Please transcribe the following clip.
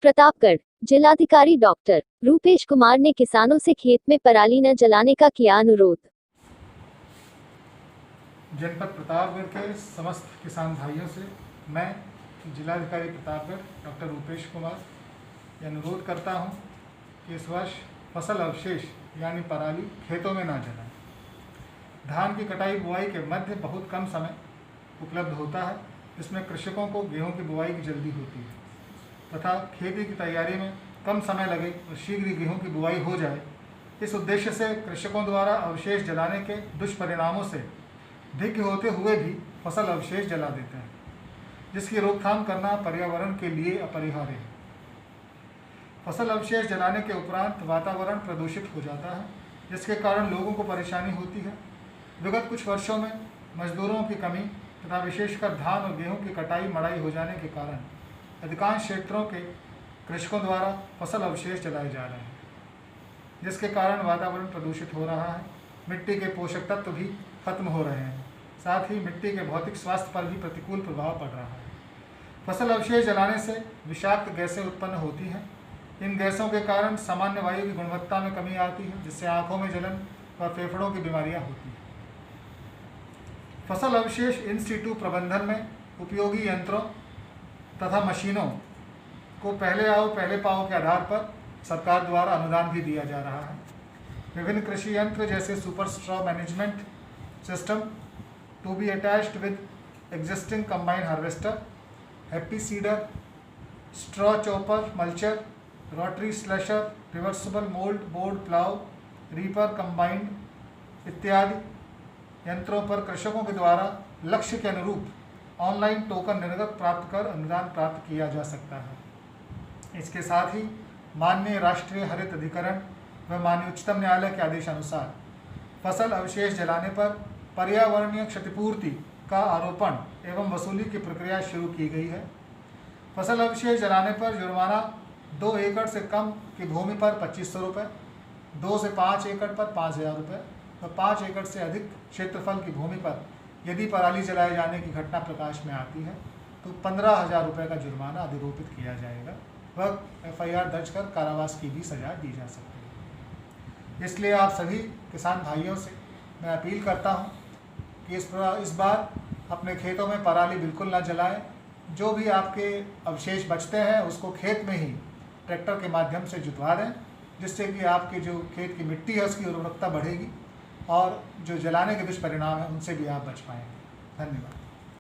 प्रतापगढ़ जिलाधिकारी डॉक्टर रूपेश कुमार ने किसानों से खेत में पराली न जलाने का किया अनुरोध। जनपद प्रतापगढ़ के समस्त किसान भाइयों से मैं जिलाधिकारी प्रतापगढ़ डॉक्टर रूपेश कुमार ये अनुरोध करता हूं कि इस वर्ष फसल अवशेष यानी पराली खेतों में ना जलाएं। धान की कटाई बुआई के मध्य बहुत कम समय उपलब्ध होता है। इसमें कृषकों को गेहूं की बुआई की जल्दी होती है तथा खेती की तैयारी में कम समय लगे और शीघ्र ही गेहूं की बुआई हो जाए। इस उद्देश्य से कृषकों द्वारा अवशेष जलाने के दुष्परिणामों से भिज्ञ होते हुए भी फसल अवशेष जला देते हैं, जिसकी रोकथाम करना पर्यावरण के लिए अपरिहार्य है। फसल अवशेष जलाने के उपरांत वातावरण प्रदूषित हो जाता है, जिसके कारण लोगों को परेशानी होती है। विगत कुछ वर्षों में मजदूरों की कमी तथा विशेषकर धान और गेहूं की कटाई मड़ाई हो जाने के कारण अधिकांश क्षेत्रों के कृषकों द्वारा फसल अवशेष जलाए जा रहे हैं, जिसके कारण वातावरण प्रदूषित हो रहा है। मिट्टी के पोषक तत्व भी खत्म हो रहे हैं, साथ ही मिट्टी के भौतिक स्वास्थ्य पर भी प्रतिकूल प्रभाव पड़ रहा है। फसल अवशेष जलाने से विषाक्त गैसें उत्पन्न होती हैं। इन गैसों के कारण सामान्य वायु की गुणवत्ता में कमी आती है, जिससे आँखों में जलन और फेफड़ों की बीमारियाँ होती हैं। फसल अवशेष इन सीटू प्रबंधन में उपयोगी यंत्रों तथा मशीनों को पहले आओ पहले पाओ के आधार पर सरकार द्वारा अनुदान भी दिया जा रहा है। विभिन्न कृषि यंत्र जैसे super straw management system to be attached with existing combine harvester, happy seeder, straw chopper mulcher, rotary slasher, reversible mould board plough, reaper combined इत्यादि यंत्रों पर कृषकों के द्वारा लक्ष्य के अनुरूप ऑनलाइन टोकन निर्गत प्राप्त कर अनुदान प्राप्त किया जा सकता है। इसके साथ ही माननीय राष्ट्रीय हरित अधिकरण व माननीय उच्चतम न्यायालय के आदेशानुसार फसल अवशेष जलाने पर पर्यावरणीय क्षतिपूर्ति का आरोपण एवं वसूली की प्रक्रिया शुरू की गई है। फसल अवशेष जलाने पर जुर्माना 2 एकड़ से कम की भूमि पर 2500 रुपये, 2 से 5 एकड़ पर 5000 रुपये और 5 एकड़ से अधिक क्षेत्रफल की भूमि पर यदि पराली जलाए जाने की घटना प्रकाश में आती है तो 15,000 रुपये का जुर्माना अधिरोपित किया जाएगा व FIR दर्ज कर कारावास की भी सजा दी जा सकती है। इसलिए आप सभी किसान भाइयों से मैं अपील करता हूं कि इस बार अपने खेतों में पराली बिल्कुल न जलाएं। जो भी आपके अवशेष बचते हैं उसको खेत में ही ट्रैक्टर के माध्यम से जुतवा दें, जिससे कि आपके जो खेत की मिट्टी है उसकी उर्वरकता बढ़ेगी और जो जलाने के दुष्परिणाम हैं उनसे भी आप बच पाएंगे। धन्यवाद।